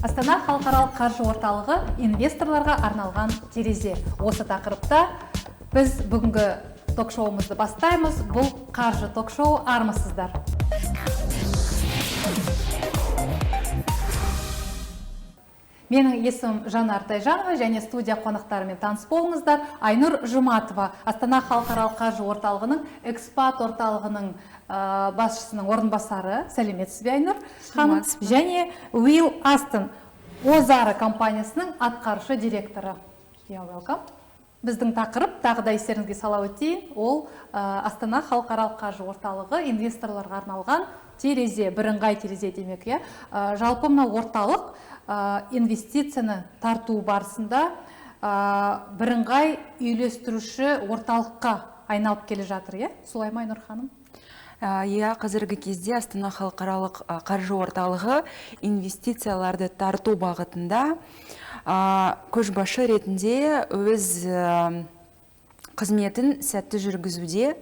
Астана Халықаралық Қаржы Орталығы Инвесторларға Арналған Терезе. Осы тақырыпта біз бүгінгі ток-шоуымызды бастаймыз. Бұл қаржы ток-шоу, армысыздар. Менің есімім Жанар Тайжанова және студия қонақтарымен таныс болыңыздар. Айнұр Жұматова, Астана Халықаралық Қаржы Орталығының экспат орталығының басшысының орынбасары. Сәлеметсіз бе, Айнұр ханым? Және Уилл Астон, Озары компаниясының атқарушы директоры. Біздің тақырып, тағы да естеріңізге сала өтейін, ол Астана Халықаралық Қаржы Орталығы Инвесторларға Арналған Терезе, бірыңғай терезе демек. Жалпы мынау орталық инвестицияны тарту барысында бірыңғай үйлестіруші орталыққа айналып келе жатыр, солай ма, Айнұр ханым? Қазіргі кезде Астана Халықаралық Қаржы Орталығы инвестицияларды тарту бағытында көшбасшы ретінде өз қызметін сәтті жүргізуде.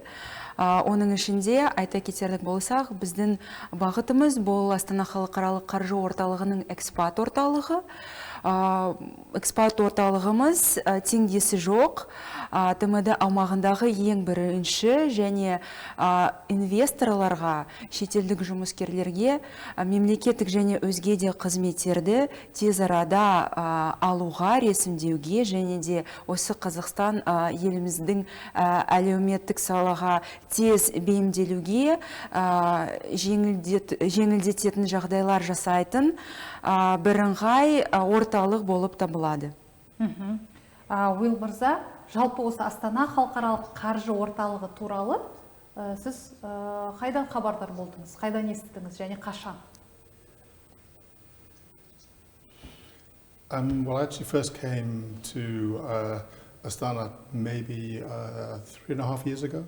Оның ішінде айта кетерлік болсақ, біздің бағытымыз бұл Астана Халықаралық Қаржы Орталығының экспат орталығы. Экспат орталығымыз теңдесі жоқ, ТМД аумағындағы ең бірінші және инвесторларға, шетелдік жұмыскерлерге мемлекеттік және өзге де қызметтерді тез арада алуға, ресімдеуге және де осы Қазақстан еліміздің әлеуметтік салаға тез бейімделуге жеңілдететін жағдайлар жасайтын бірыңғай орталық болып табылады. Уилл мырза, жалпы осы Астана Халықаралық Қаржы Орталығы туралы сіз қайдан хабардар болдыңыз, қайдан естідіңіз және қашан? Well, I actually first came to Astana maybe 3.5 years ago.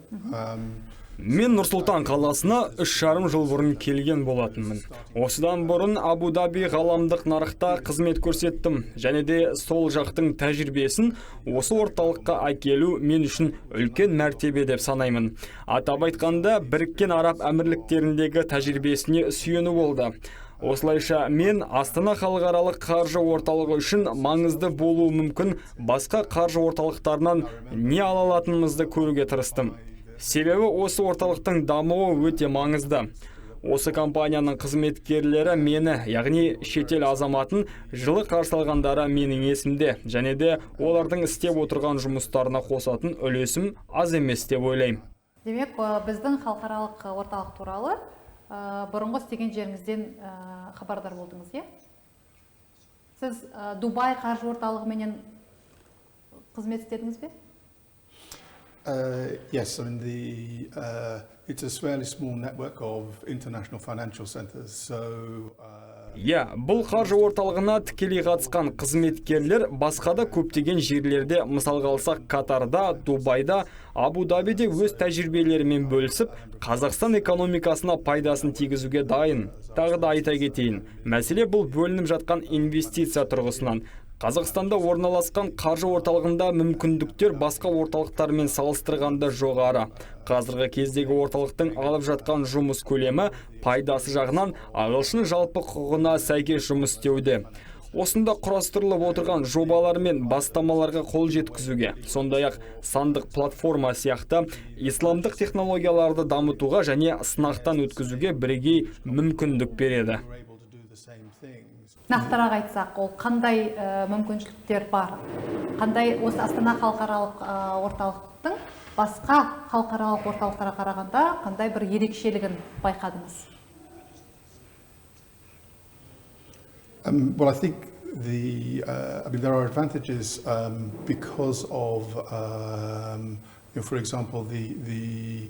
Мен Нұрсұлтан қаласына 3,5 жыл бұрын келген болатынмын. Осыдан бұрын Абу-Даби ғаламдық нарықта қызмет көрсеттім, және де сол жақтың тәжірибесін осы орталыққа әкелу мен үшін үлкен мәртебе деп санаймын. Атап айтқанда, Біріккен Араб Әмірліктеріндегі тәжірибесіне сүйену болды. Осылайша мен Астана Халықаралық Қаржы Орталығы үшін маңызды болуы мүмкін басқа қаржы орталықтарынан не ала алатынымызды көруге тырыстым. Себебі осы орталықтың дамуы өте маңызды. Осы компанияның қызметкерлері мені, яғни шетел азаматын жылы қарсы алғандары менің есімде, және де олардың істеп отырған жұмыстарына қосатын үлесім аз емес деп ойлаймын. Демек, біздің халықаралық орталық туралы бұрынғы істеген жеріңізден хабардар болдыңыз, Сіз Дубай қаржы орталығыменен қызмет істедіңіз бе? Yes, I mean it's a fairly small network of international financial centers. So бұл қаржы орталығына тікелей қатысқан қызметкерлер басқа да көптеген жерлерде, мысалға алсақ Катарда, Дубайда, Абу-Дабиде өз тәжірибелерімен бөлісіп, Қазақстан экономикасына пайдасын тигізуге дайын. Тағы да айта кетейін, мәселе бұл бөлініп жатқан инвестиция тұрғысынан. Қазақстанда орналасқан қаржы орталығында мүмкіндіктер басқа орталықтармен салыстырғанда жоғары. Қазіргі кездегі орталықтың алып жатқан жұмыс көлемі пайдасы жағынан ағылшын жалпы құқығына сәйкес жұмыс істеуде. Осында құрастырылып отырған жобалар мен бастамаларға қол жеткізуге, сондай-ақ сандық платформа сияқты исламдық технологияларды дамытуға және сынақтан өткізуге бірегей мүмкіндік береді. Нақтырақ айтсақ, ол қандай мүмкіншіліктер бар? Қандай осы Астана халықаралық орталықтың басқа халықаралық орталықтарға қарағанда қандай бір ерекшелігін байқадыңыз? Well, I think there are advantages because of, for example, the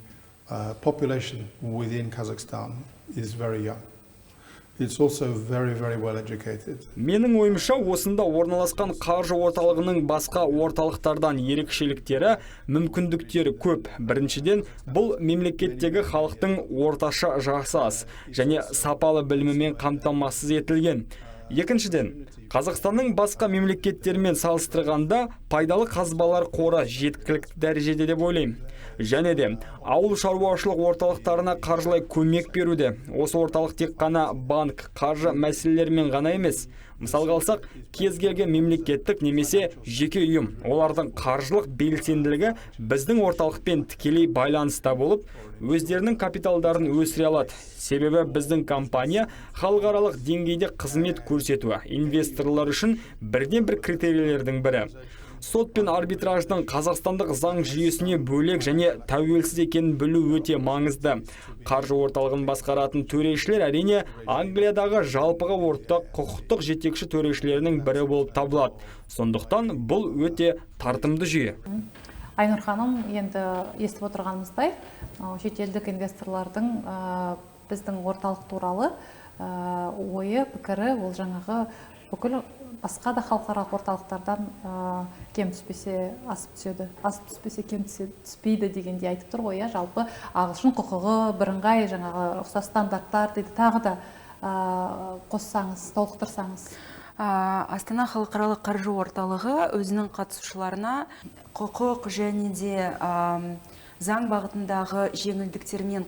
population within Kazakhstan is very young. It's also very, very well educated. Менің ойымша, осында орналасқан қаржы орталығының басқа орталықтардан ерекшеліктері, мүмкіндіктері көп. Біріншіден, бұл мемлекеттегі халықтың орташа жасы аз және сапалы білімімен қамтамасыз етілген. Екіншіден, Қазақстанның басқа мемлекеттермен салыстырғанда пайдалы қазбалар қоры жеткілікті дәрежеде деп ойлаймын. Және де ауыл шаруашылық орталықтарына қаржылай көмек беруде. Осы орталық тек қана банк, қаржы мәселелерімен ғана емес. Мысалға алсақ, кез келген мемлекеттік немесе жеке ұйым, олардың қаржылық белсенділігі біздің орталықпен тікелей байланыста болып, өздерінің капиталдарын өсіре алады. Себебі біздің компания халықаралық деңгейде қызмет көрсетуі инвесторлар үшін бірден бір критерийлердің бірі. Сот пен арбитраждың қазақстандық заң жүйесіне бөлек және тәуелсіз екенін білу өте маңызды. Қаржы орталығын басқаратын төрешілер әрине Англиядағы жалпыға ортақ құқықтық жетекші төрешілерінің бірі болып табылады. Сондықтан бұл өте тартымды жүйе. Айнұр ханым, енді естіп отырғанымыздай, шетелдік инвесторлардың біздің орталық туралы ойы, пікірі, ол жаңағы бүкіл басқа да халықаралық орталықтардан кем түспесе асып түседі, асып түспесе кем түспейді дегенде айтып тұр ғой, жалпы ағылшын құқығы, бірыңғай жаңағы ұқсас стандарттар дейді, тағы да қоссаңыз, толықтырсаңыз. Астана Халықаралық Қаржы Орталығы өзінің қатысушыларына құқық және де заң бағытындағы жеңілдіктерге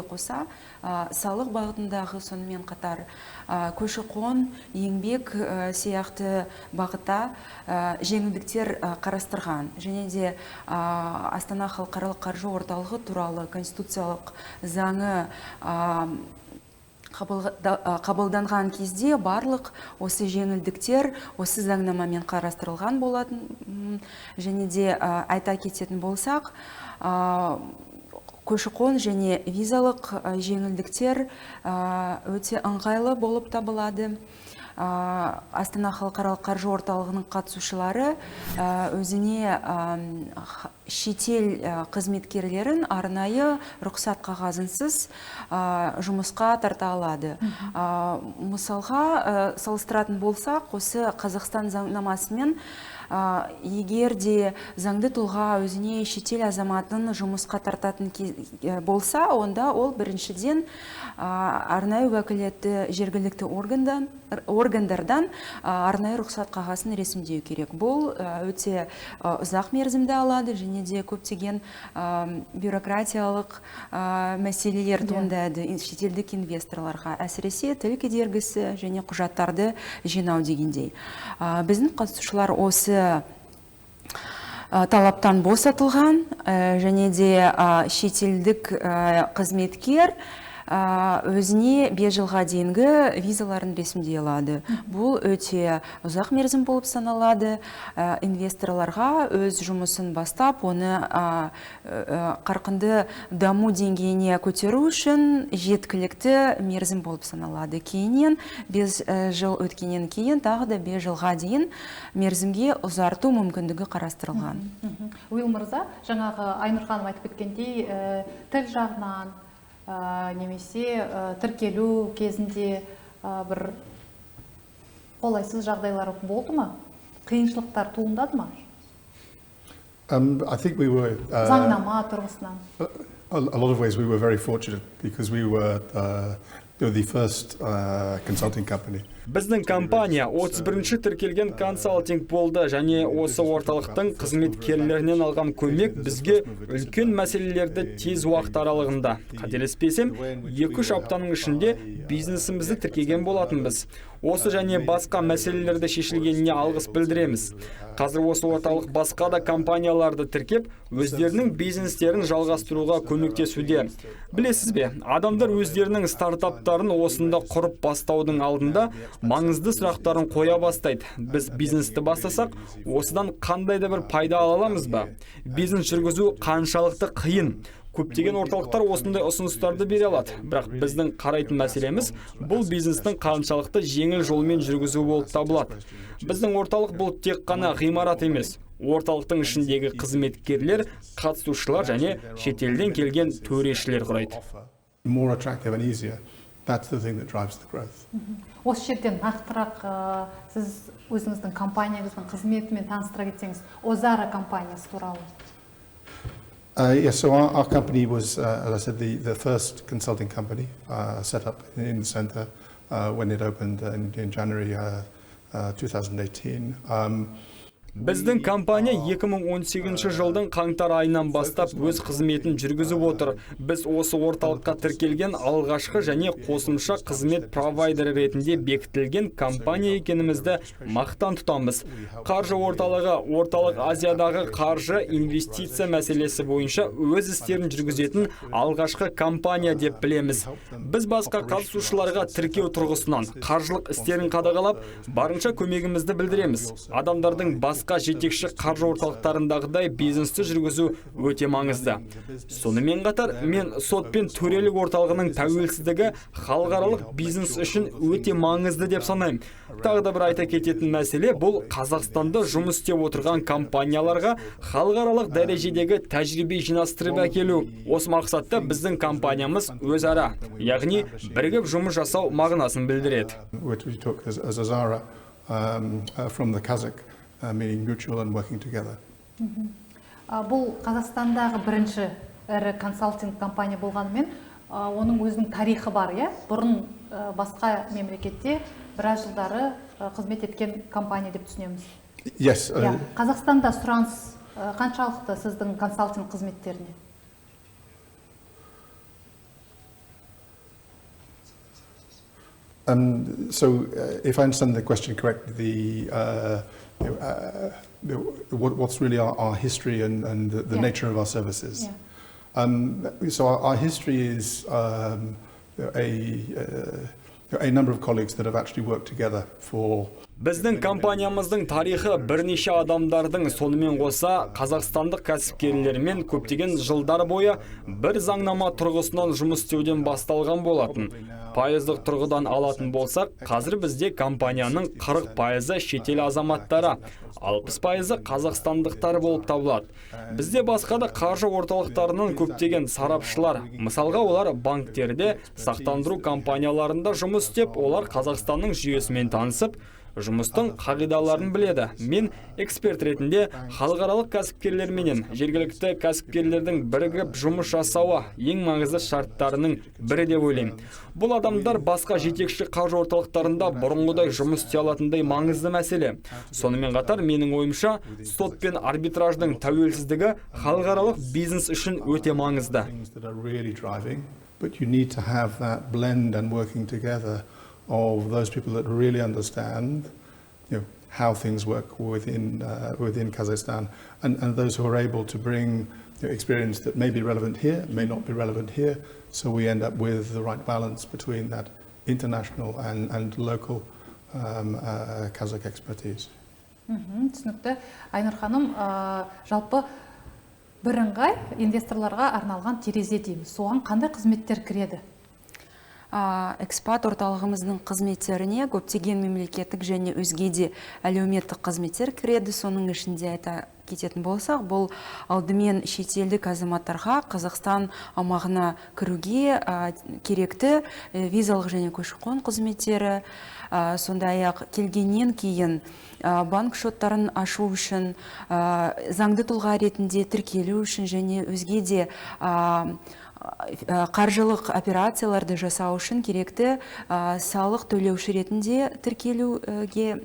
қоса, салық бағытындағы сонымен қатар көші-қон, еңбек сияқты бағытта жеңілдіктер қарастырған. Және де Астана Халықаралық Қаржы Орталығы туралы конституциялық заңы қабылданған кезде барлық осы жеңілдіктер осы заңнамамен қарастырылған болатын. Және де айта кететін болсақ, көші-қон және визалық жеңілдіктер өте ыңғайлы болып табылады. Астана Халықаралық Қаржы Орталығының қатысушылары өзіне шетел қызметкерлерін арнайы рұқсат қағазынсыз жұмысқа тарта алады. Мысалға, салыстыратын болсақ, осы Қазақстан заңнамасымен егер де заңды тұлға өзіне шетел азаматын жұмысқа тартатын болса, онда ол біріншіден арнайы уәкілетті жергілікті органдардан арнайы рұқсат қағазын ресімдеу керек. Бұл өте ұзақ мерзімді алады, және де көптеген бюрократиялық мәселелер туындайды шетелдік инвесторларға, әсіресе тіл кедергісі және құжаттарды жинау дегендей. Біздің қатысушылар осы талаптан босатылған, және де шетелдік қызметкер өзіне 5 жылға дейінгі визаларын ресімдей алады. Бұл өте ұзақ мерзім болып саналады. Инвесторларға өз жұмысын бастап, оны қарқынды даму деңгейіне көтеру үшін жеткілікті мерзім болып саналады. Кейіннен 5 жыл өткеннен кейін тағы да 5 жылға дейін мерзімге ұзарту мүмкіндігі қарастырылған. Ұйым мырза, жаңағы Айнұр ханым айтып кеткендей, тіл жағынан немесе тіркелу кезінде бір қолайсыз жағдайлар болды ма? Қиыншылықтар туындады ма? Заңнама тұрғысынан. A lot of ways we were very fortunate because we were the first consulting company. Біздің компания 31-ші тіркелген консалтинг болды, және осы орталықтың қызметкерлерінен алған көмек бізге үлкен мәселелерді тез уақыт аралығында, қателеспесем, 2-3 аптаның ішінде бизнесімізді тіркеген болатынбыз. Осы және басқа мәселелерді шешілгеніне алғыс білдіреміз. Қазір осы орталық басқа да компанияларды тіркеп, өздерінің бизнестерін жалғастыруға көмектесуде. Білесіз бе, адамдар өздерінің стартаптарын осында құрып бастаудың алдында маңызды сұрақтарын қоя бастайды. Біз бизнесті бастасақ, осыдан қандай да бір пайда ала аламыз ба? Бизнес жүргізу қаншалықты қиын? Көптеген орталықтар осындай ұсыныстарды бере алады. Бірақ біздің қарайтын мәселеміз бұл бизнестің қаншалықты жеңіл жолмен жүргізу болып табылады. Біздің орталық бұл тек қана ғимарат емес. Орталықтың ішіндегі қызметкерлер, қатысушылар және шетелден келген төрешілер құрайды. Осы жерден нақтырақ сіз өзіңіздің компанияңыздың қызметімен таныстыра кетсеңіз, Озара компаниясы туралы. Yes, so our company was, as I said, the first consulting company set up in the center when it opened in January 2018. Біздің компания 2018 жылдың қаңтар айынан бастап өз қызметін жүргізіп отыр. Біз осы орталыққа тіркелген алғашқы және қосымша қызмет провайдері ретінде бекітілген компания екенімізді мақтан тұтамыз. Қаржы орталығы Орталық Азиядағы қаржы инвестиция мәселесі бойынша өз істерін жүргізетін алғашқы компания деп білеміз. Біз басқа қатысушыларға тіркеу тұрғысынан қаржылық істерін қадағалап, барынша көмегімізді білдіреміз. Адамдардың басқа жетекші қаржы орталықтарындағыдай бизнесті жүргізу өте маңызды. Сонымен қатар, мен сот пен төрелік орталығының тәуелсіздігі халықаралық бизнес үшін өте маңызды деп санаймын. Тағы да бір айта кететін мәселе, бұл Қазақстанда жұмыс істеп отырған компанияларға халықаралық дәрежедегі тәжірибе жинастырып әкелу. Осы мақсатта біздің компаниямыз өзара, яғни бірігіп жұмыс жасау мағынасын білдіреді. Meaning mutual and working together. Бұл Қазақстандағы бірінші ірі консалтинг компания болғанымен, оның өзінің тарихы бар, бұрын басқа мемлекетте біраз жылдары қызмет еткен компания деп түсінеміз. Yes. Қазақстанда сұраныс қаншалықты сіздің консалтинг қызметтеріне? So, if I understand the question correctly, what's really our history and the nature of our services. So our history is a number of colleagues that have actually worked together for. Біздің компаниямыздың тарихы бірнеше адамдардың, сонымен қоса қазақстандық кәсіпкерлермен көптеген жылдар бойы бір заңнама тұрғысынан жұмыс істеуден басталған болатын. Пайыздық тұрғыдан алатын болсақ, қазір бізде компанияның 40% шетел азаматтары, 60% қазақстандықтар болып табылады. Бізде басқа да қаржы орталықтарының көптеген сарапшылар, мысалға олар банктерде, сақтандыру компанияларында жұмыс істеп, олар Қазақстанның жүйесімен танысып, жұмыстың қағидаларын біледі. Мен эксперт ретінде халықаралық кәсіпкерлерменен жергілікті кәсіпкерлердің бірігіп жұмыс жасауы ең маңызды шарттарының бірі деп ойлаймын. Бұл адамдар басқа жетекші қаржы орталықтарында бұрынғыдай жұмыс істей алатындай маңызды мәселе. Сонымен қатар менің ойымша, сот пен арбитраждың тәуелсіздігі халықаралық бизнес үшін өте маңызды. But you need to have that blend and working together of those people that really understand, how things work within Kazakhstan, and those who are able to bring experience that may be relevant here, may not be relevant here, so we end up with the right balance between that international and local Kazakh expertise. Түсінікті. Айнұр ханым, жалпы бірыңғай инвесторларға арналған терезе дейміз. Соған қандай қызметтер кіреді? Экспат орталығымыздың қызметтеріне көптеген мемлекеттік және өзге де әлеуметтік қызметтер кіреді. Соның ішінде айта кететін болсақ, бұл алдымен шетелдік азаматтарға Қазақстан аумағына кіруге керекті визалық және көші-қон қызметтері, сондай-ақ келгеннен кейін банк шоттарын ашу үшін, заңды тұлға ретінде тіркелу үшін және өзге де қаржылық операцияларды жасау үшін керекті салық төлеуші ретінде тіркелуге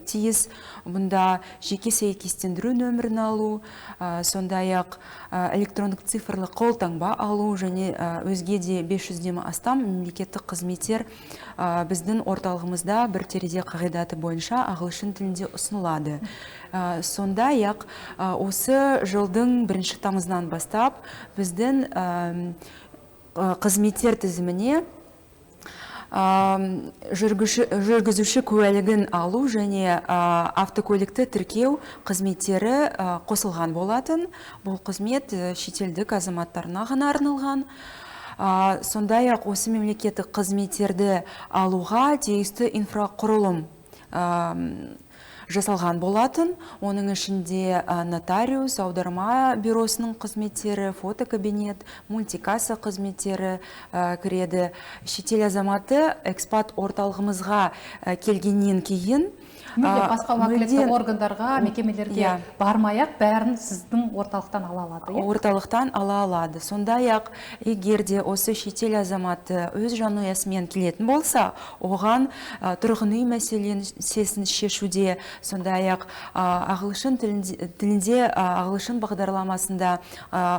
тиіс. Бұнда жеке сәйкестендіру нөмірін алу, сондай-ақ электрондық цифрлық қолтаңба алу және өзге де 500-ден астам мемлекеттік қызметтер біздің орталығымызда бір терезе қағидаты бойынша ағылшын тілінде ұсынылады. Сондай-ақ осы жылдың 1 тамызынан бастап біздің қызметтер тізіміне жүргізуші куәлігін алу және автокөлікті тіркеу қызметтері қосылған болатын. Бұл қызмет шетелдік азаматтарына ғана арналған. Сондай-ақ осы мемлекеттік қызметтерді алуға тиісті инфрақұрылым жасалған болатын. Оның ішінде нотариус, аударма бюросының қызметтері, фотокабинет, мультикасса қызметтері кіреді. Шетел азаматы экспат орталығымызға келгеннен кейін басқа уәкілетті органдарға, мекемелерге бармай-ақ бәрін сіздің орталықтан ала алады. Орталықтан ала алады. Сондай-ақ, егер де осы шетел азаматы өз жанұясымен келетін болса, оған тұрғын үй мәселесін шешуде, сондай-ақ ағылшын тілінде, ағылшын бағдарламасында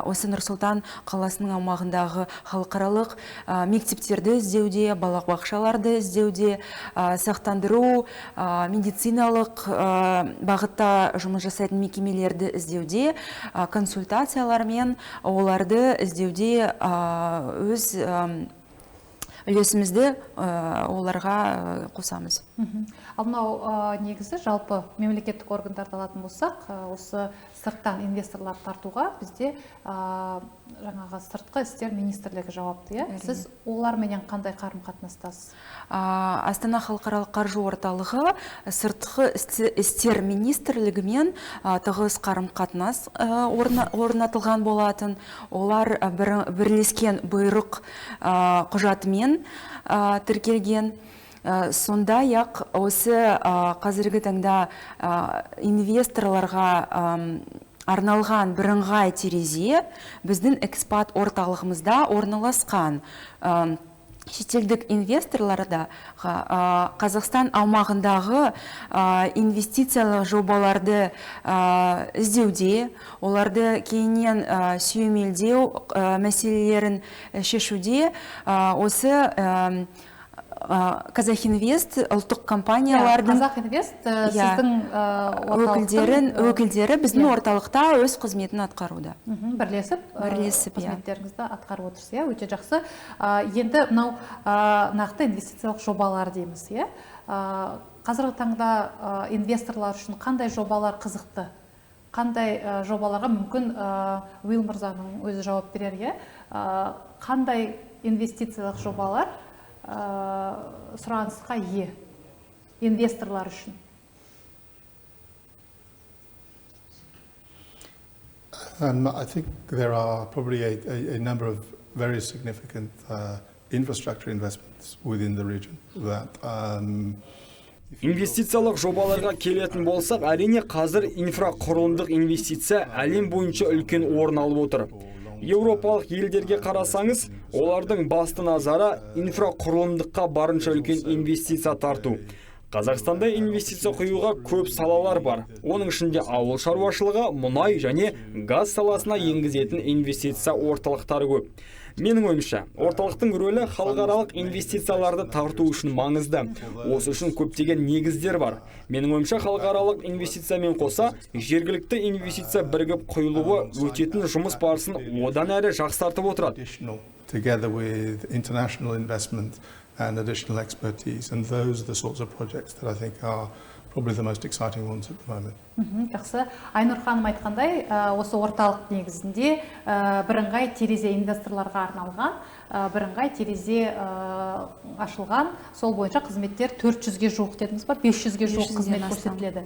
осы Нұр-Сұлтан қаласының аумағындағы халықаралық мектептерді іздеуде, балабақшаларды іздеуде, сақтандыру, медициналық бағытта жұмыс жасайтын мекемелерді іздеуде, консультациялармен оларды іздеуде өз үлесімізді оларға қосамыз. Ал мынау негізі жалпы мемлекеттік органдарды алатын болсақ, осы сырттан инвесторлар тартуға бізде жаңағы сыртқы істер министрлігі жауапты. Сіз оларменен қандай қарым-қатынастасыз? Астана Халықаралық Қаржы Орталығы сыртқы істер министрлігімен тығыз қарым-қатынас орнатылған болатын. Олар бірлескен бұйрық құжатымен тіркелген. Сондай-ақ осы қазіргі таңда инвесторларға арналған бірыңғай терезе біздің экспат орталығымызда орналасқан. Шетелдік инвесторларда Қазақстан аумағындағы инвестициялық жобаларды іздеуде, оларды кейіннен сүйемелдеу мәселелерін шешуде осы Казахинвест ұлттық компаниялардың сіздің өкілдері біздің орталықта өз қызметін атқаруда. Бірлесіп қызметтеріңізді атқарып отырсыз. Өте жақсы. Енді мынау нақты инвестициялық жобалар дейміз. Қазіргі таңда инвесторлар үшін қандай жобалар қызықты? Қандай жобаларға мүмкін Уилл мырзаның өзі жауап берер? Қандай инвестициялық жобалар сұранысқа ие инвесторлар үшін? I think there are probably a number of very significant infrastructure investments within the region that Инвестициялық жобаларға келетін болсақ, әрине қазір инфрақұрылымдық инвестиция әлем бойынша үлкен орын алып отыр. Еуропалық елдерге қарасаңыз, олардың басты назары инфрақұрылымдыққа барынша үлкен инвестиция тарту. Қазақстанда инвестиция құюға көп салалар бар. Оның ішінде ауыл шаруашылығы, мұнай және газ саласына енгізетін инвестиция орталықтары көп. Менің ойымша, орталықтың рөлі халықаралық инвестицияларды тарту үшін маңызды. Осы үшін көптеген негіздер бар. Менің ойымша, халықаралық инвестициямен қоса, жергілікті инвестиция бірігіп құйылуы өтетін жұмыс барысын одан әрі жақсартып отырады. Together with international investment and additional expertise, and those are the sorts of projects that I think are probably the most exciting ones at the moment. Жақсы. Айнұр ханым айтқандай, осы орталық негізінде бірыңғай терезе инвесторларға арналған, бірыңғай терезе ашылған. Сол бойынша қызметтер 400-ге жуық дедіңіз ба? 500-ге жуық қызмет көрсетіледі.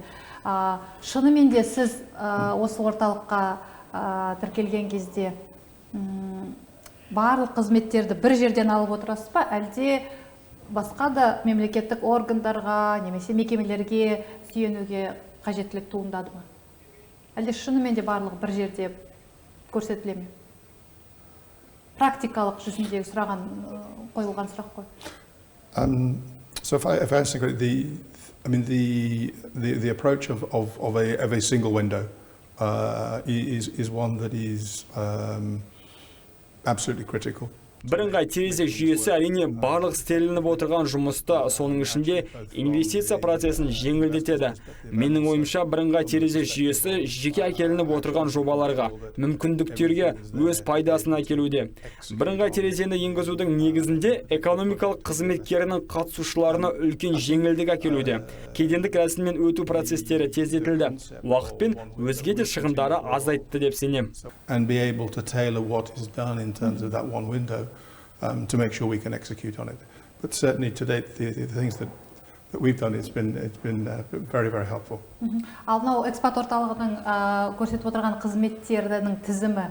Шынымен де сіз осы орталыққа тіркелген кезде барлық қызметтерді бір жерден алып отырасыз ба, әлде басқа да мемлекеттік органдарға, немесе мекемелерге сүйенуге қажеттілік туындады ма? Әлде шынымен де барлығы бір жерде көрсетіле ме? Практикалық жүзінде қойылған сұрақ қой. So if I answer correctly, the approach of a single window is one that is absolutely critical. Бірыңғай терезе жүйесі әрине барлық істелініп отырған жұмысты, соның ішінде инвестиция процесін жеңілдетеді. Менің ойымша, бірыңғай терезе жүйесі жеке әкелініп отырған жобаларға, мүмкіндіктерге өз пайдасын әкелуде. Бірыңғай терезені енгізудің негізінде экономикалық қызметкерінің қатысушыларына үлкен жеңілдік әкелуде. Кедендік рәсіммен өту процестері тездетілді. Уақытпен өзге де шығындары азайтты деп сенем. And be able to tailor what is done in terms of that one window to make sure we can execute on it. But certainly to date, the things that we've done, it's been very, very helpful. Ал мынау экспат орталығының көрсетіп отырған қызметтерінің тізімі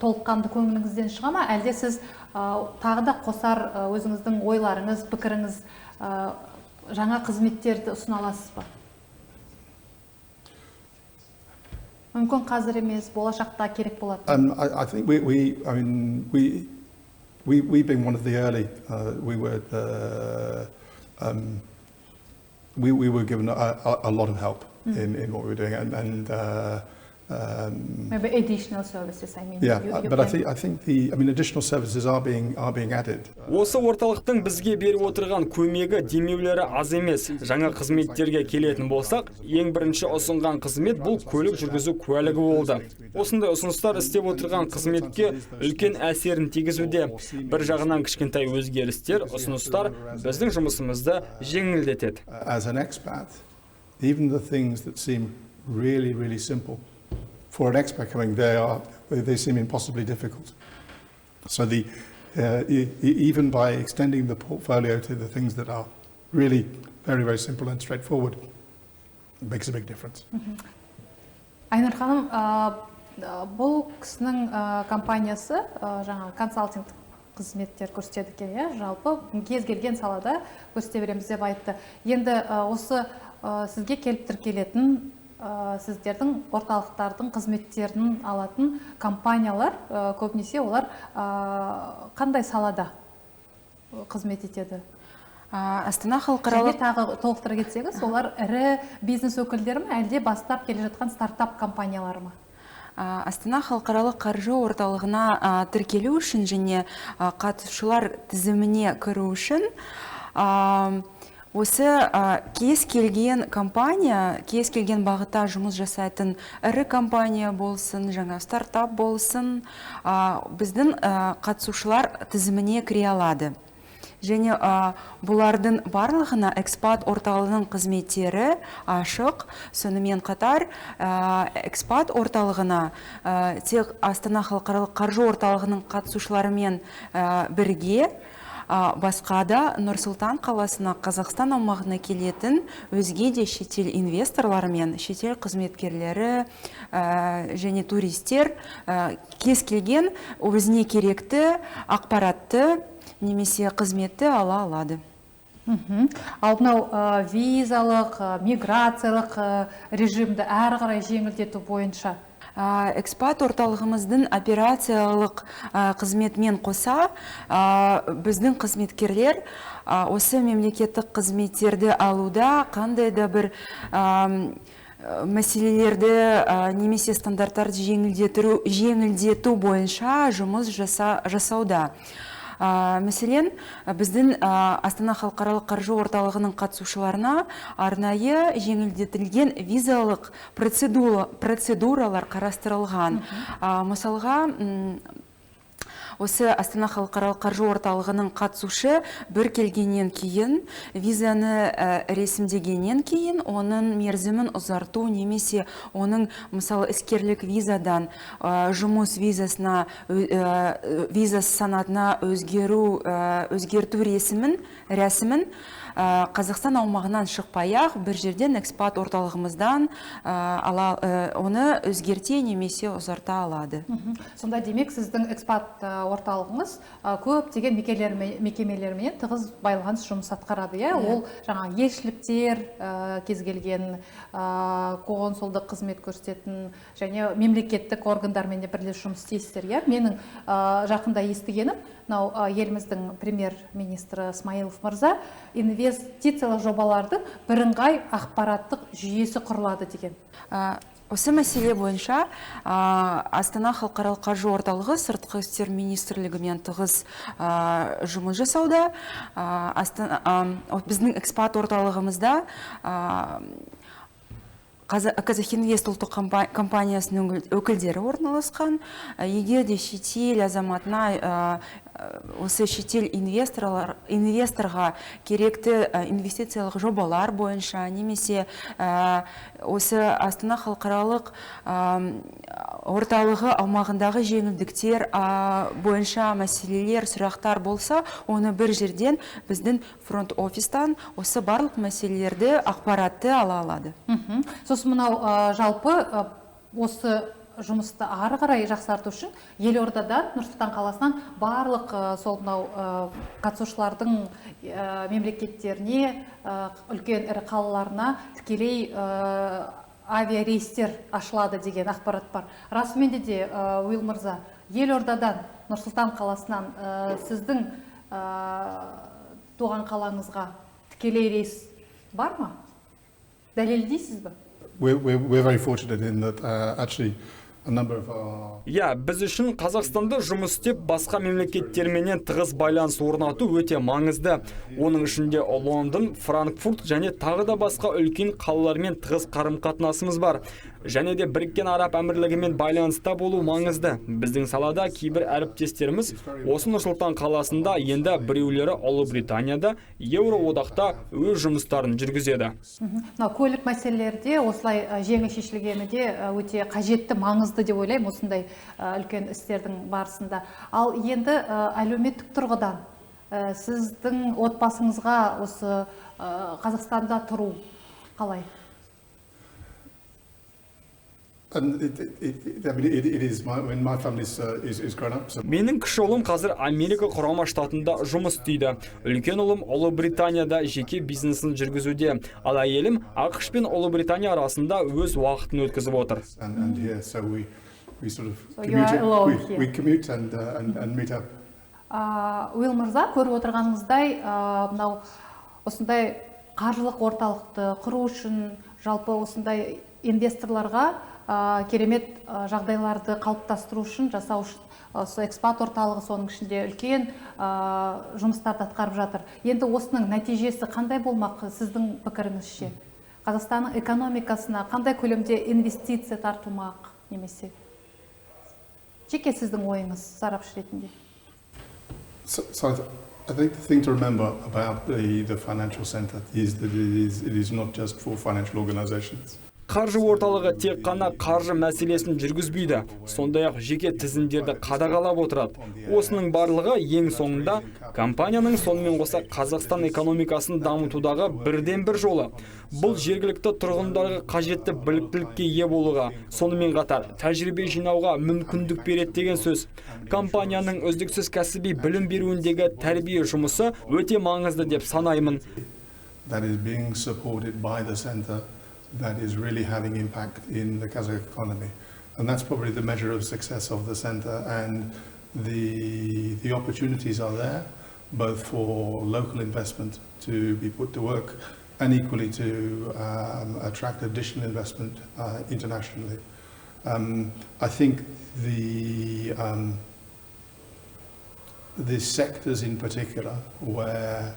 толыққанды көңіліңізден шыға ма? Әлде сіз тағы да қосар өзіңіздің ойларыңыз, пікіріңіз жаңа қызметтерді ұсына аласыз ба? Мүмкін қазір емес, болашақта керек болады. I think we've been one of the early. We were given a lot of help in what we were doing, and maybe additional services. I mean, yeah, but I think additional services are being added. Осы орталықтың бізге беріп отырған көмегі демеулері аз емес. Жаңа қызметтерге келетін болсақ, ең бірінші ұсынған қызмет бұл көлік жүргізу куәлігі болды. Осындай ұсыныстар істеп отырған қызметке үлкен әсерін тигізуде. Бір жағынан кішкентай өзгерістер, ұсыныстар біздің жұмысымызды жеңілдетеді. As an expat, even the things that seem really simple, for an expat coming, they seem impossibly difficult. So even by extending the portfolio to the things that are really very simple and straightforward, it makes a big difference. Айнұр ханым, бұл кісінің компаниясы жаңа консалтинг қызметтер көрсетеді екен, жалпы кез келген салада көрсете береміз деп айтты. Енді осы сізге келіп тіркелетін сіздердің орталықтардың қызметтерін алатын компаниялар көбінесе олар қандай салада қызмет етеді? Астана Халықаралық Және тағы толықтыра кетсеңіз, олар ірі бизнес өкілдері ме, әлде бастап келе жатқан стартап компаниялары ма? Астана Халықаралық Қаржы Орталығына тіркелу үшін және қатысушылар тізіміне кіру үшін осы кез келген компания, кез келген бағытта жұмыс жасайтын ірі компания болсын, жаңа стартап болсын, біздің қатысушылар тізіміне кіре алады. Және бұлардың барлығына экспат орталығының қызметтері ашық. Сонымен қатар экспат орталығына тек Астана Халықаралық Қаржы Орталығының қатысушыларымен бірге басқа да Нұр-Сұлтан қаласына, Қазақстан аумағына келетін өзге де шетел инвесторларымен, шетел қызметкерлері және туристер кез келген өзіне керекті ақпаратты немесе қызметті ала алады. Ал мынау визалық, миграциялық режимді әрі қарай жеңілдету бойынша экспат орталығымыздың операциялық қызметмен қоса біздің қызметкерлер осы мемлекеттік қызметтерді алуда қандай да бір мәселелерді немесе стандарттарды жеңілдету бойынша жұмыс жасауда. Мәселен, біздің Астана Халықаралық Қаржы Орталығының қатысушыларына арнайы жеңілдетілген визалық процедуралар қарастырылған. Мысалға, осы Астана Халықаралық Қаржы Орталығының қатысушы бір келгеннен кейін, визаны ресімдегеннен кейін, оның мерзімін ұзарту немесе оның, мысалы, іскерлік визадан жұмыс визасы санатына өзгерту рәсімін Қазақстан аумағынан шықпай-ақ бір жерден экспат орталығымыздан оны өзгерте немесе ұзарта алады. Сонда демек сіздің экспат орталығыңыз көптеген мекемелермен тығыз байланыс жұмыс атқарады. Ол жаңа елшіліктер, кез келген консулдық қызмет көрсететін және мемлекеттік органдармен бірлесіп жұмыс істейсіздер. Менің жақында естігенім, еліміздің премьер-министрі Смайылов мырза инвестициялық жобалардың бірыңғай ақпараттық жүйесі құрылады деген. Осы мәселе бойынша Астана Халықаралық Қаржы Орталығы сыртқы істер министрлігімен тығыз жұмыс жасауда. Біздің экспат орталығымызда Казахинвест ұлттық компаниясының өкілдері орналасқан. Егер де шетел азаматына осы шетел инвесторға керекті инвестициялық жобалар бойынша немесе осы Астана Халықаралық орталығы аумағындағы жеңілдіктер бойынша мәселелер, сұрақтар болса, оны бір жерден біздің фронт-офистан осы барлық мәселелерді ақпаратты ала алады. Сосын мынау жалпы осы жұмысты ары қарай жақсарту үшін елордадан, Нұр-Сұлтан қаласынан барлық сол мынау қатысушылардың мемлекеттеріне, үлкен ірі қалаларына тікелей авиарейстер ашылады деген ақпарат бар. Расымен де Уилл мырза, елордадан, Нұр-Сұлтан қаласынан сіздің туған қалаңызға тікелей рейс бар ма? Дәлелдейсіз бе? We're very fortunate in that actually a number of our... Біз үшін Қазақстанда жұмыс істеп, басқа мемлекеттерменен тығыз байланыс орнату өте маңызды. Оның ішінде Лондон, Франкфурт және тағы да басқа үлкен қалалармен тығыз қарым-қатынасымыз бар. Және де Біріккен Араб Әмірлігімен байланыста болу маңызды. Біздің салада кейбір әріптестеріміз осы Нұр-Сұлтан қаласында, енді біреулері Ұлыбританияда, Еуроодақта өз жұмыстарын жүргізеді. Көлік мәселелерде осылай жеңіл шешілгені де өте қажетті, маңызды деп ойлаймын осындай үлкен істердің барысында. Ал енді әлеуметтік тұрғыдан сіздің отбасыңызға осы Қазақстанда тұру қалай? Менің кіші ұлым қазір Америка құрама штатында жұмыс істейді. Үлкен ұлым Ұлыбританияда жеке бизнесін жүргізуде. Ал әйелім ақш пен Ұлыбритания арасында өз уақытын өткізіп отыр. Уилл мырза, көріп отырғаныңыздай, осындай қаржылық орталықты құру үшін, жалпы осындай инвесторларға керемет жағдайларды қалыптастыру үшін, жасау үшін осы экспат орталығы соның ішінде үлкен жұмыстарды атқарып жатыр. Енді осының нәтижесі қандай болмақ сіздің пікіріңізше? Қазақстанның экономикасына қандай көлемде инвестиция тартылмақ немесе? Жеке сіздің ойыңыз сарапшы ретінде. I think the thing to remember about the financial center is that it is not just for financial organizations. Қаржы орталығы тек қана қаржы мәселесін жүргізбейді, сондай-ақ жеке тізімдерді қадағалап отырады. Осының барлығы ең соңында компанияның сонымен қоса Қазақстан экономикасын дамытудағы бірден бір жолы. Бұл жергілікті тұрғындарға қажетті біліктілікке ие болуға, сонымен қатар тәжірибе жинауға мүмкіндік береді деген сөз. Компанияның үздіксіз кәсіби білім беруіндегі тәрбие жұмысы өте маңызды деп санаймын. That is really having impact in the Kazakh economy. And that's probably the measure of success of the center. And the opportunities are there, both for local investment to be put to work and equally to attract additional investment internationally. I think the sectors in particular where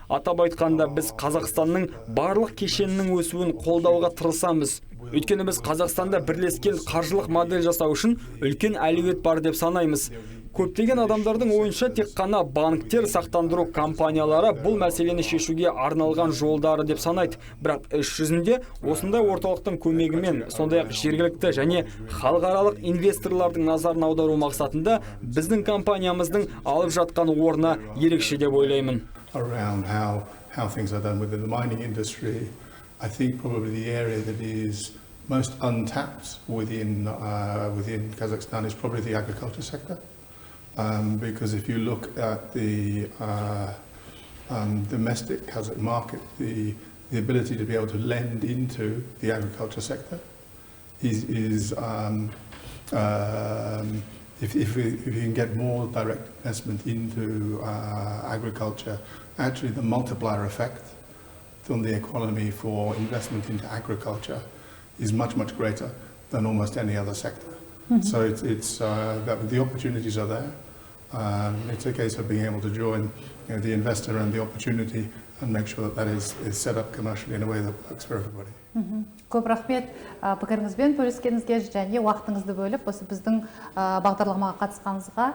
атап айтқанда біз Қазақстанның барлық кешенінің өсуін қолдауға тырысамыз. Өйткені біз Қазақстанда бірлескен қаржылық модель жасау үшін үлкен әлеует бар деп санаймыз. Көптеген адамдардың ойынша тек қана банктер, сақтандыру компаниялары бұл мәселені шешуге арналған жолдары деп санайды. Бірақ іс жүзінде осындай орталықтың көмегімен, сондай-ақ жергілікті және халықаралық инвесторлардың назарын аудару мақсатында біздің компаниямыздың алып жатқан орны ерекше деп ойлаймын. Around how things are done within the mining industry, I think probably the area that is most untapped within Kazakhstan is probably the agriculture sector. Because if you look at the domestic Kazakh market, the ability to be able to lend into the agriculture sector is if you can get more direct investment into agriculture, actually the multiplier effect on the economy for investment into agriculture is much greater than almost any other sector. So it's that the opportunities are there. It's a case of being able to join the investor and the opportunity and make sure that is set up commercially in a way that works for everybody. Көп рахмет пікіріңізбен бөліскеніңізге және уақытыңызды бөліп, осы біздің бағдарламаға қатысқаныңызға.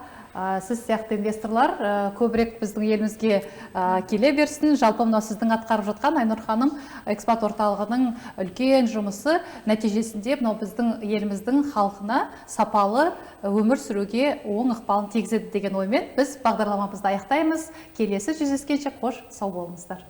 Сіз сияқты инвесторлар көбірек біздің елімізге келе берсін. Жалпы мынау сіздің атқарып жатқан Айнұр ханым экспат орталығының үлкен жұмысы нәтижесінде мынау біздің еліміздің халқына сапалы өмір сүруге оң ықпалын тигізеді деген оймен біз бағдарламамызды аяқтаймыз. Келесі жүздескенше қош сау болыңыздар.